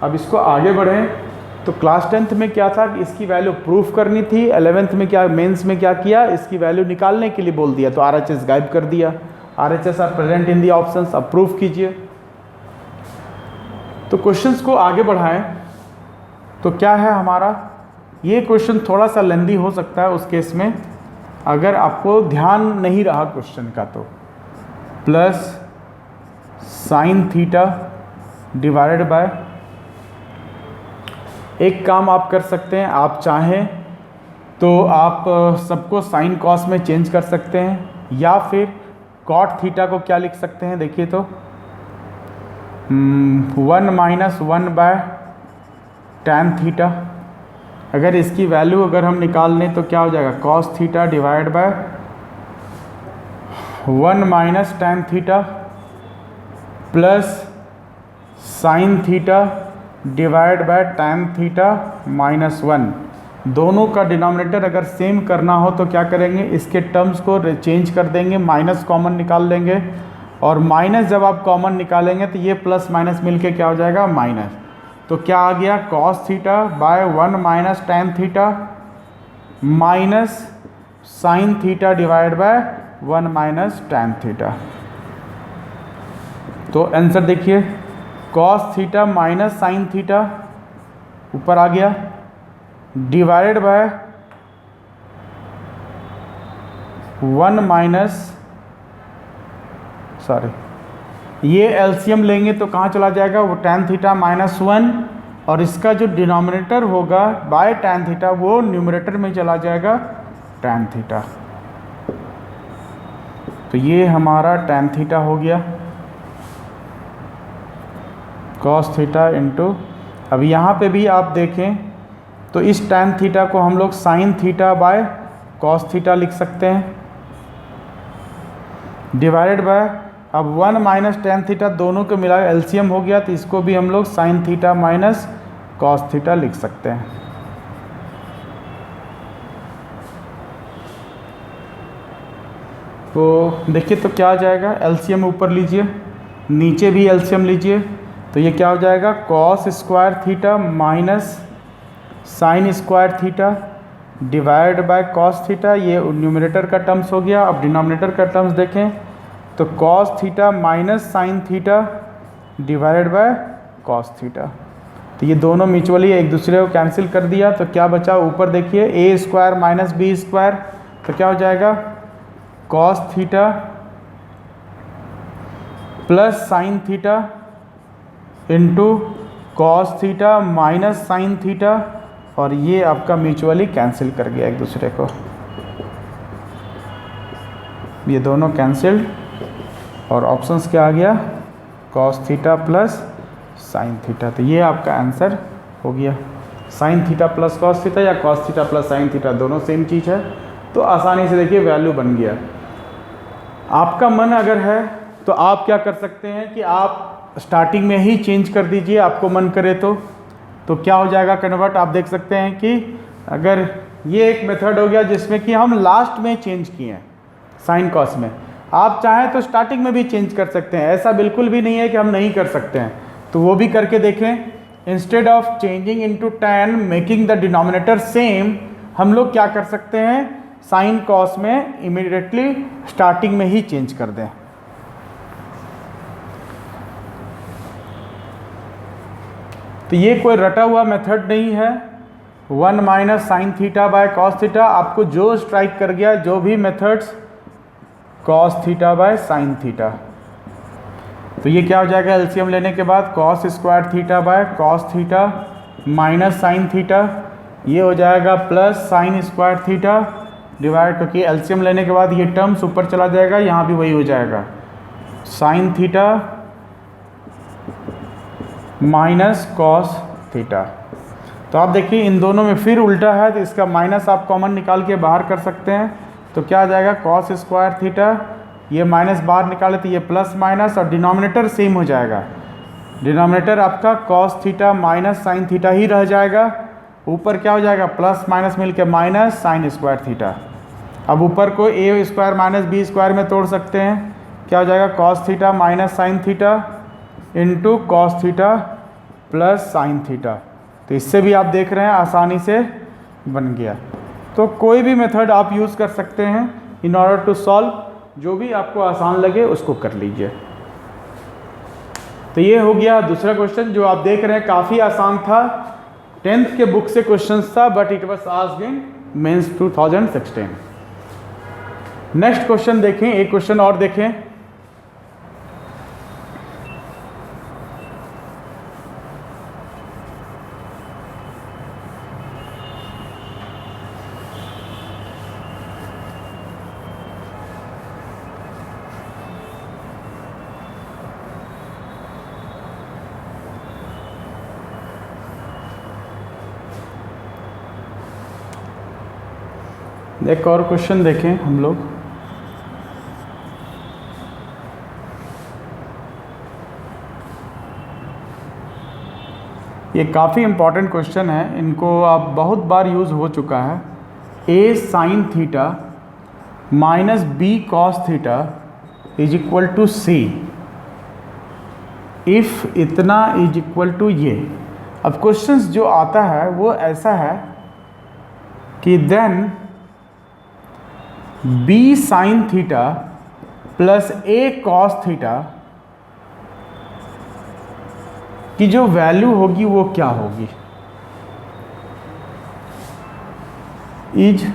अब इसको आगे बढ़ें तो क्लास 10th में क्या था कि इसकी वैल्यू प्रूफ करनी थी, 11th में क्या, मेंस में क्या किया, इसकी वैल्यू निकालने के लिए बोल दिया, तो RHS गायब कर दिया। RHS are present in the options, अब प्रूफ कीजिए। तो क्वेश्चंस को आगे बढ़ाएं तो क्या है हमारा, ये क्वेश्चन थोड़ा सा लेंदी हो सकता है उस केस में अगर आपको ध्यान नहीं रहा क्वेश्चन का। तो plus sine theta divided by, एक काम आप कर सकते हैं, आप चाहें तो आप सबको साइन कॉस में चेंज कर सकते हैं, या फिर कॉट थीटा को क्या लिख सकते हैं, देखिए तो 1 माइनस 1 बाय टैन थीटा अगर इसकी वैल्यू अगर हम निकाल लें तो क्या हो जाएगा, cos theta divide by 1 minus tan theta plus sine theta divide by tan theta minus 1। दोनों का डिनोमिनेटर अगर सेम करना हो तो क्या करेंगे, इसके टर्म्स को चेंज कर देंगे, माइनस कॉमन निकाल लेंगे, और माइनस जब आप कॉमन निकालेंगे तो ये प्लस माइनस मिलके क्या हो जाएगा, माइनस। तो क्या आ गया, cos theta by 1 minus tan theta minus sine theta divide by 1 minus tan theta. तो आंसर देखिए, cos theta minus sine theta ऊपर आ गया डिवाइडेड बाय 1 माइनस, सॉरी ये एलसीएम लेंगे तो कहाँ चला जाएगा, वो टेन थीटा माइनस 1, और इसका जो डिनोमिनेटर होगा बाय टेन थीटा वो न्यूमरेटर में चला जाएगा टेन थीटा। तो ये हमारा टेन थीटा हो गया कॉस थीटा इंटू, अब यहाँ पे भी आप देखें तो इस टेन थीटा को हम लोग sine theta by cos theta लिख सकते हैं डिवाइडेड बाय, अब 1 माइनस टेन थीटा दोनों को मिला एलसीएम हो गया, तो इसको भी हम लोग sign theta minus cos theta लिख सकते हैं। तो देखिए तो क्या आ जाएगा, एलसीएम ऊपर लीजिए नीचे भी एलसीएम लीजिए, तो ये क्या हो जाएगा, cos square theta minus sine square theta divide by cos theta, ये न्यूमरेटर का टर्म्स हो गया। अब डिनोमिनेटर का टर्म्स देखें तो cos theta minus sine theta divided by cos theta, तो ये दोनों म्यूचुअली एक दूसरे को कैंसिल कर दिया, तो क्या बचा ऊपर देखिए, ए स्क्वायर माइनस बी स्क्वायर, तो क्या हो जाएगा cos theta plus sine theta into cos theta minus sine theta, और ये आपका म्यूचुअली कैंसिल कर गया एक दूसरे को, ये दोनों कैंसिल्ड, और ऑप्शंस क्या आ गया, cos theta plus sine theta. तो ये आपका आंसर हो गया, sine theta plus cos theta या cos theta plus sine theta दोनों सेम चीज़ है, तो आसानी से देखिए वैल्यू बन गया। आपका मन अगर है तो आप क्या कर सकते हैं कि आप स्टार्टिंग में ही चेंज कर दीजिए, आपको मन करे तो क्या हो जाएगा कन्वर्ट, आप देख सकते हैं कि अगर ये एक मेथड हो गया जिसमें कि हम लास्ट में चेंज किए हैं साइन कॉस में, आप चाहें तो स्टार्टिंग में भी चेंज कर सकते हैं, ऐसा बिल्कुल भी नहीं है कि हम नहीं कर सकते हैं, तो वो भी करके देखें। Instead of changing into tan making the denominator same, हम लोग क्या कर सकते हैं, साइन कॉस में इमीडिएटली स्टार्टिंग में ही चेंज कर दें। तो ये कोई रटा हुआ मेथड नहीं है, 1 minus sine theta by cos theta, आपको जो स्ट्राइक कर गया, जो भी methods cos theta by sine theta, तो ये क्या हो जाएगा एलसीएम लेने के बाद, cos square theta by cos theta minus sine theta, ये हो जाएगा plus sign square theta divide, क्योंकि एलसीएम लेने के बाद ये टर्म्स ऊपर चला जाएगा, यहाँ भी वही हो जाएगा sign theta minus cos theta. तो आप देखिए इन दोनों में फिर उल्टा है, तो इसका माइनस आप कॉमन निकाल के बाहर कर सकते हैं, तो क्या आ जाएगा कॉस स्क्वायर थीटा, ये माइनस बाहर निकाले तो ये प्लस माइनस, और डिनोमिनेटर सेम हो जाएगा, डिनोमिनेटर आपका cos theta minus sine theta ही रह जाएगा, ऊपर क्या हो जाएगा प्लस माइनस मिल के माइनस साइन स्क्वायर थीटा। अब ऊपर को ए स्क्वायर माइनस बी स्क्वायर में तोड़ सकते हैं, क्या हो जाएगा cos theta minus sine theta into cos theta plus sine theta. तो इससे भी आप देख रहे हैं आसानी से बन गया। तो कोई भी मेथड आप यूज़ कर सकते हैं इन ऑर्डर टू सॉल्व, जो भी आपको आसान लगे उसको कर लीजिए। तो ये हो गया दूसरा क्वेश्चन, जो आप देख रहे हैं काफ़ी आसान था, 10th के बुक से क्वेश्चंस था, but it was asked in mains 2016। Next question देखें, एक क्वेश्चन और देखें। एक और क्वेश्चन देखें हम लोग। ये काफ़ी इम्पॉर्टेंट क्वेश्चन है, इनको आप बहुत बार यूज़ हो चुका है। a sine theta minus B cos theta is equal to C if इतना इज इक्वल टू ये। अब क्वेश्चंस जो आता है वो ऐसा है कि then b sine theta plus a cos theta की जो वैल्यू होगी वो क्या होगी, इज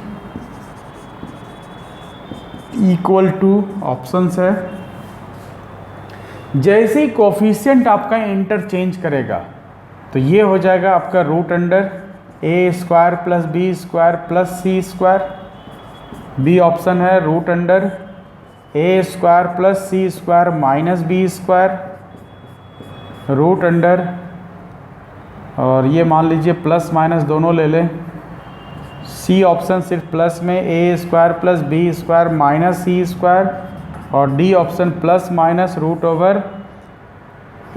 इक्वल टू ऑप्शंस है। जैसे ही कोफिशिएंट आपका इंटरचेंज करेगा तो ये हो जाएगा आपका root under a square plus B square plus c square. B option है root under a square plus c square minus B square root under, और ये मान लीजिए प्लस माइनस दोनों ले लें। सी ऑप्शन सिर्फ प्लस में a square plus B square minus c square, और d option plus minus root over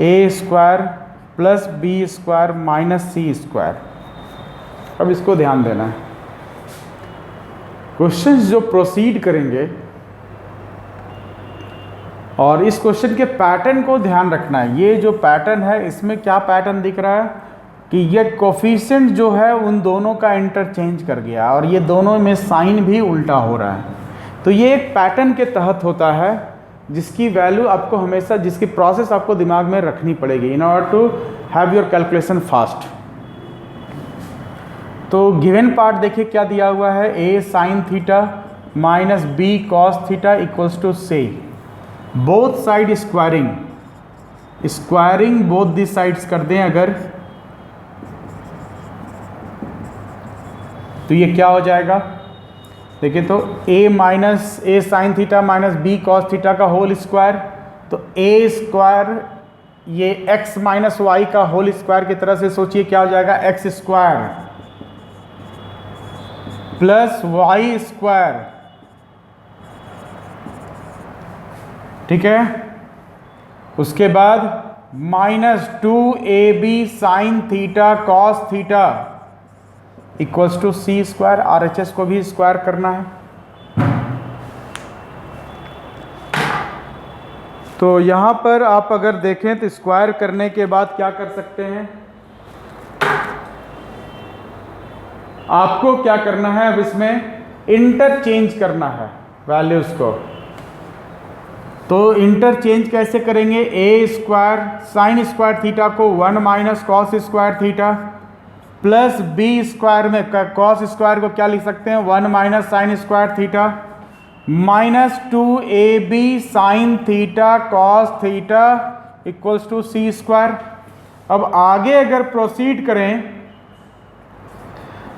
a square plus B square minus c square. अब इसको ध्यान देना है, क्वेश्चंस जो प्रोसीड करेंगे और इस क्वेश्चन के पैटर्न को ध्यान रखना है। ये जो पैटर्न है इसमें क्या पैटर्न दिख रहा है कि ये कोफिशिएंट जो है उन दोनों का इंटरचेंज कर गया और ये दोनों में साइन भी उल्टा हो रहा है। तो ये एक पैटर्न के तहत होता है जिसकी वैल्यू आपको हमेशा, जिसकी प्रोसेस आपको दिमाग में रखनी पड़ेगी in order to have your calculation fast. तो गिवन पार्ट देखिए क्या दिया हुआ है, a sine theta minus B cos theta equals to c both side squaring both the sides कर दें अगर, तो ये क्या हो जाएगा देखिए। तो a minus A sine theta minus B cos theta का होल स्क्वायर, तो a स्क्वायर ये x माइनस वाई का होल स्क्वायर की तरह से सोचिए, क्या हो जाएगा x square plus Y square, ठीक है। उसके बाद minus 2ab sine theta cos theta equals to C square. RHS को भी स्क्वायर करना है। तो यहाँ पर आप अगर देखें तो स्क्वायर करने के बाद क्या कर सकते हैं, आपको क्या करना है, अब इसमें इंटरचेंज करना है वैल्यूज को। तो इंटरचेंज कैसे करेंगे, A square sine square theta को 1 minus cos square theta plus B square में कॉस स्क्वायर को क्या लिख सकते हैं 1 minus sine square theta minus 2ab sine theta cos theta equals to C square. अब आगे अगर प्रोसीड करें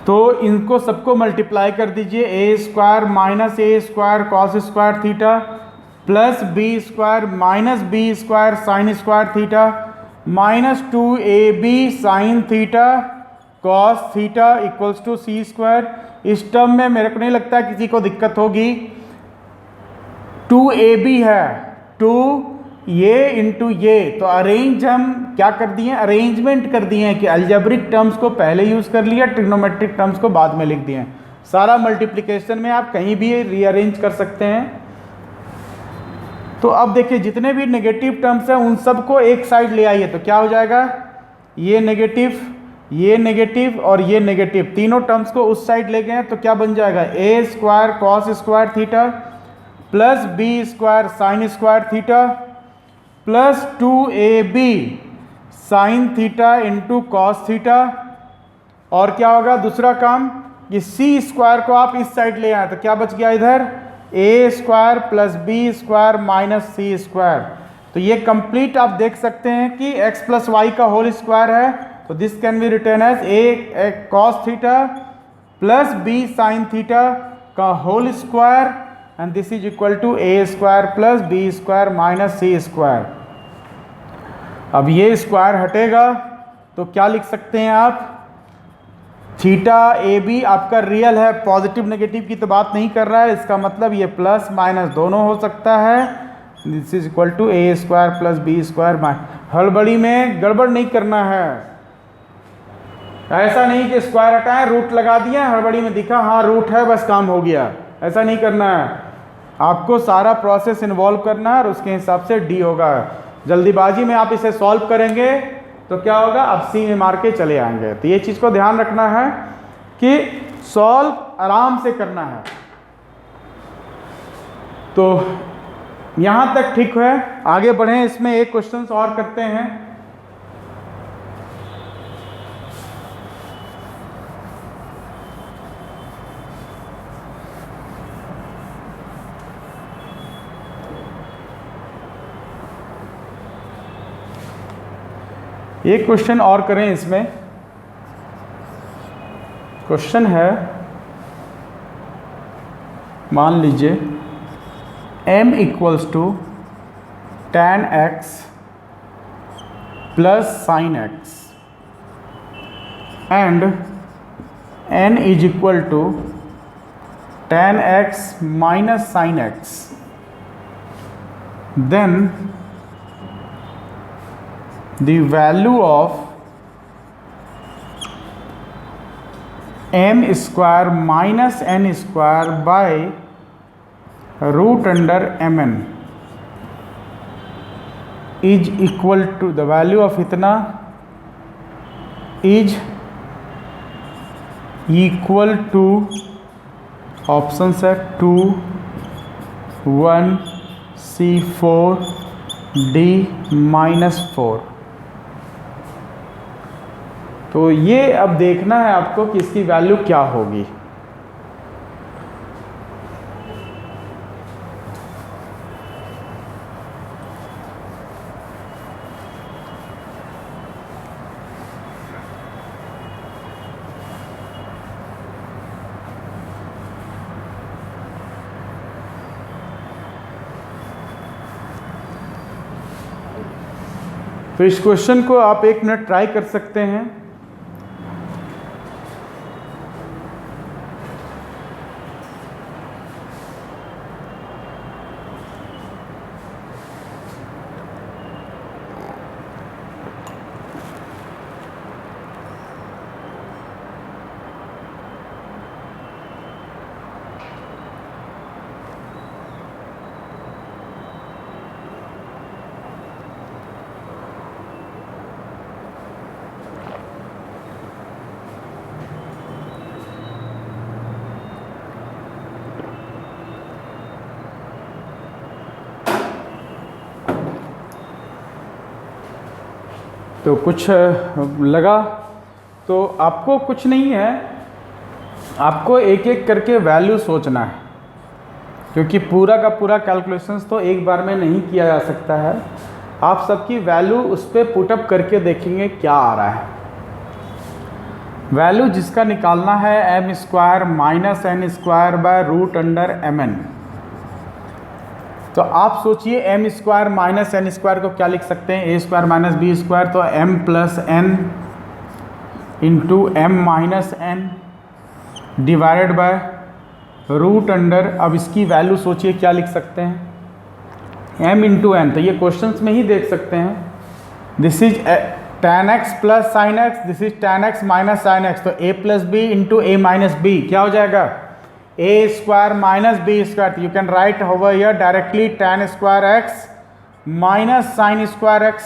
तो इनको सबको मल्टीप्लाई कर दीजिए, a square minus a square cos square theta plus B square minus B square sine square theta minus 2ab sine theta cos theta equals to C square. इस टर्म में मेरे को नहीं लगता किसी को दिक्कत होगी। 2ab है 2 ये इंटू ये, तो अरेंज हम क्या कर दिए, अरेंजमेंट कर दिए हैं कि अलजेब्रिक टर्म्स को पहले यूज़ कर लिया, ट्रिग्नोमेट्रिक टर्म्स को बाद में लिख दिए हैं। सारा मल्टीप्लिकेशन में आप कहीं भी रीअरेंज कर सकते हैं। तो अब देखिए जितने भी नेगेटिव टर्म्स हैं उन सबको एक साइड ले आइए, तो क्या हो जाएगा, ये नेगेटिव और ये नेगेटिव, तीनों टर्म्स को उस साइड ले गए तो क्या बन जाएगा, a square cos square theta plus B square sine square theta plus 2ab sine theta into cos theta. और क्या होगा दूसरा काम, ये सी स्क्वायर को आप इस साइड ले आए तो क्या बच गया इधर, a square plus B square minus c square. तो ये कंप्लीट आप देख सकते हैं कि x प्लस वाई का होल स्क्वायर है, तो this can be written as a cos theta plus b sine theta का whole square and this is equal to A square plus B square minus c square. अब ये square हटेगा तो क्या लिख सकते हैं आप, थीटा ए बी आपका रियल है, पॉजिटिव नेगेटिव की तो बात नहीं कर रहा है, इसका मतलब ये प्लस माइनस दोनों हो सकता है। This is equal to A square plus B square minus. हड़बड़ी में गड़बड़ नहीं करना है, ऐसा नहीं कि स्क्वायर हटाएं रूट लगा दिया, हड़बड़ी में दिखा हाँ रूट है बस काम हो गया, ऐसा नहीं करना है। आपको सारा प्रोसेस इन्वॉल्व करना है और उसके हिसाब से डी होगा। जल्दीबाजी में आप इसे सॉल्व करेंगे तो क्या होगा, आप सी में मार के चले आएंगे। तो ये चीज़ को ध्यान रखना है कि सॉल्व आराम से करना है। तो यहाँ तक ठीक है, आगे बढ़ें, इसमें एक क्वेश्चन और करते हैं। एक क्वेश्चन और करें इसमें। क्वेश्चन है, मान लीजिए m equals to tan x plus sine x and n is equal to tan x minus sine x, then the value of m square minus n square by root under mn is equal to the value of इतना is equal to option है 2 1 C4 D -4। तो ये अब देखना है आपको कि इसकी वैल्यू क्या होगी। तो इस क्वेश्चन को आप 1 मिनट ट्राई कर सकते हैं। तो कुछ लगा तो आपको कुछ नहीं है, आपको एक एक करके वैल्यू सोचना है, क्योंकि पूरा का पूरा कैलकुलेशंस तो एक बार में नहीं किया जा सकता है। आप सबकी वैल्यू उस पर पुटअप करके देखेंगे क्या आ रहा है। वैल्यू जिसका निकालना है m square minus n square by root under mn। तो आप सोचिए m square minus n square को क्या लिख सकते हैं, a square minus b square, तो m plus n into m minus n divided by root under. अब इसकी वैल्यू सोचिए क्या लिख सकते हैं, m इंटू n, तो ये क्वेश्चंस में ही देख सकते हैं। This is tan x plus sine x, this is tan x minus sine x, तो a plus B into a minus B क्या हो जाएगा, a square minus B square. You can write over here directly tan square x minus sine square x।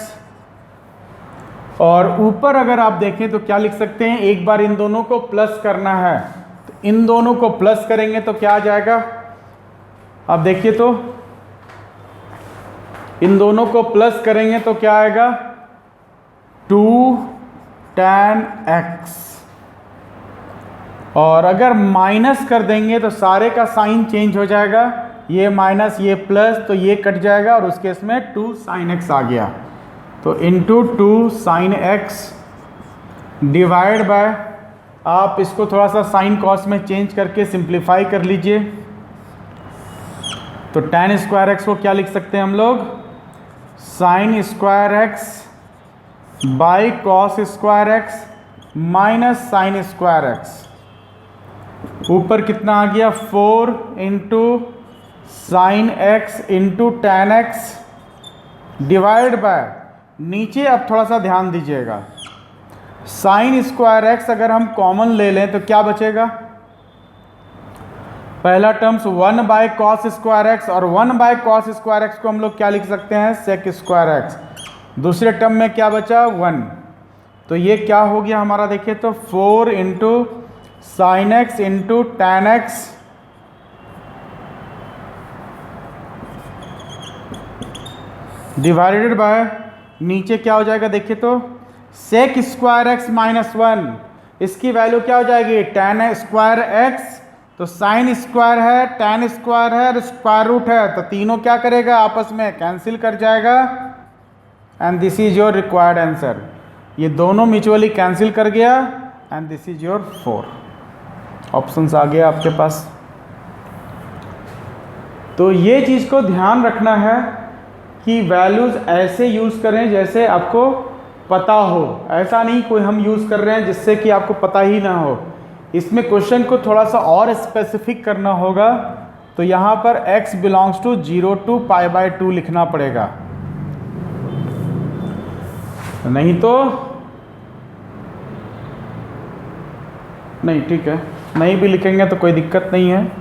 और ऊपर अगर आप देखें तो क्या लिख सकते हैं, एक बार इन दोनों को प्लस करना है, तो इन दोनों को प्लस करेंगे तो क्या आ जाएगा, आप देखिए तो इन दोनों को प्लस करेंगे तो क्या आएगा, 2 tan x। और अगर माइनस कर देंगे तो सारे का साइन चेंज हो जाएगा, ये माइनस ये प्लस, तो ये कट जाएगा और उसके इसमें 2 sin x आ गया। तो into 2 sin x divide by, आप इसको थोड़ा सा साइन कॉस में चेंज करके सिंप्लीफाई कर लीजिए। तो tan स्क्वायर x को क्या लिख सकते हैं हम लोग, sin square x by cos square x minus sine square x, ऊपर कितना आ गया 4 into sine x into ten x divide by, नीचे अब थोड़ा सा ध्यान दीजिएगा, साइन स्क्वायर एक्स अगर हम कॉमन ले लें तो क्या बचेगा, पहला terms 1 by cos square x, और 1 बाय कॉस स्क्वायर एक्स को हम लोग क्या लिख सकते हैं, सेक स्क्वायर एक्स। दूसरे टर्म में क्या बचा 1, तो ये क्या हो गया हमारा, देखिए तो 4 into sine x into ten x divided by, नीचे क्या हो जाएगा देखिए तो सेक स्क्वायर एक्स माइनस 1, इसकी वैल्यू क्या हो जाएगी टेन स्क्वायर एक्स, तो साइन स्क्वायर है, टेन स्क्वायर है और स्क्वायर रूट है, तो तीनों क्या करेगा आपस में कैंसिल कर जाएगा, and this is your required answer. ये दोनों म्यूचुअली कैंसिल कर गया and this is your 4 options आ गया आपके पास। तो ये चीज़ को ध्यान रखना है कि वैल्यूज़ ऐसे यूज़ करें जैसे आपको पता हो, ऐसा नहीं कोई हम यूज़ कर रहे हैं जिससे कि आपको पता ही ना हो। इसमें क्वेश्चन को थोड़ा सा और स्पेसिफिक करना होगा, तो यहाँ पर x बिलोंग्स टू 0 टू π/2 लिखना पड़ेगा, नहीं तो नहीं, ठीक है, नहीं भी लिखेंगे तो कोई दिक्कत नहीं है,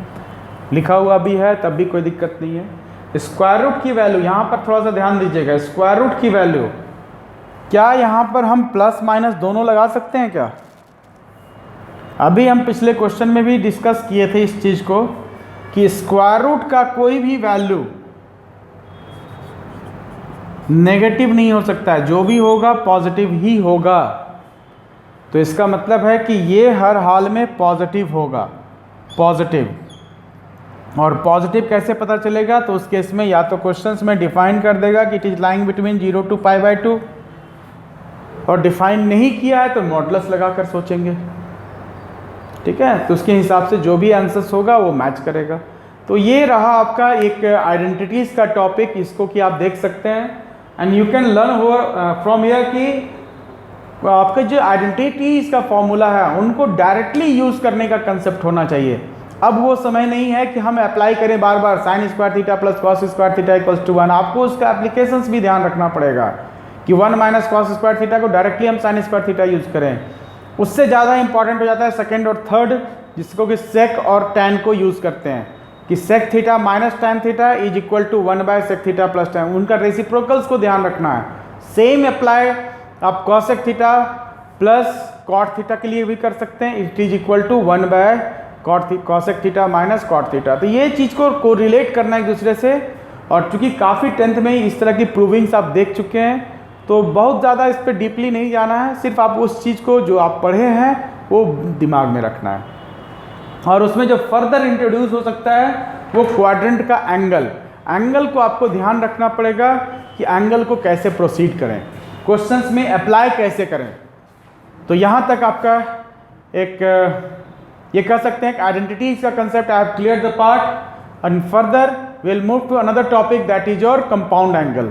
लिखा हुआ भी है तब भी कोई दिक्कत नहीं है। स्क्वायर रूट की वैल्यू यहाँ पर थोड़ा सा ध्यान दीजिएगा, स्क्वायर रूट की वैल्यू क्या यहाँ पर हम प्लस माइनस दोनों लगा सकते हैं क्या, अभी हम पिछले क्वेश्चन में भी डिस्कस किए थे इस चीज़ को कि स्क्वायर रूट का कोई भी वैल्यू नेगेटिव नहीं हो सकता है, जो भी होगा पॉजिटिव ही होगा, तो इसका मतलब है कि ये हर हाल में पॉजिटिव होगा, पॉजिटिव। और पॉजिटिव कैसे पता चलेगा, तो उस केस में या तो क्वेश्चंस में डिफाइन कर देगा कि it is lying between 0 to π/2, और डिफाइन नहीं किया है तो मॉडुलस लगाकर सोचेंगे, ठीक है, तो उसके हिसाब से जो भी आंसर्स होगा वो मैच करेगा। तो ये रहा आपका एक आइडेंटिटीज़ का टॉपिक, इसको कि आप देख सकते हैं and you can learn from here कि आपका जो आइडेंटिटीज़ का फॉर्मूला है उनको डायरेक्टली यूज़ करने का कंसेप्ट होना चाहिए। अब वो समय नहीं है कि हम अप्लाई करें बार बार sine square theta plus cos square theta equals to 1, आपको उसका एप्लीकेशंस भी ध्यान रखना पड़ेगा कि 1 माइनस कॉस स्क्वायर थीटा को डायरेक्टली हम साइन स्क्वायर थीटा यूज़ करें। उससे ज़्यादा इंपॉर्टेंट हो जाता है सेकंड और थर्ड, जिसको कि सेक और टैन को यूज़ करते हैं कि sec theta minus tan theta is equal to 1 by sec theta plus tan, उनका रेसिप्रोकल्स को ध्यान रखना है। सेम अप्लाई आप cosec theta plus cot theta के लिए भी कर सकते हैं, it is equal to 1 by cosec theta minus cot theta. तो ये चीज़ को रिलेट करना एक दूसरे से, और चूँकि काफ़ी टेंथ में ही इस तरह की प्रूविंग्स आप देख चुके हैं तो बहुत ज़्यादा इस पर डीपली नहीं जाना है, सिर्फ आप उस चीज़ को जो आप पढ़े हैं वो दिमाग में रखना है। और उसमें जो फर्दर इंट्रोड्यूस हो सकता है वो क्वाड्रेंट का एंगल को आपको ध्यान रखना पड़ेगा कि एंगल को कैसे प्रोसीड करें, क्वेश्चंस में अप्लाई कैसे करें। तो यहाँ तक आपका एक ये कह सकते हैं कि आइडेंटिटीज का concept I have clear the part, and further will move to another topic that is your compound angle.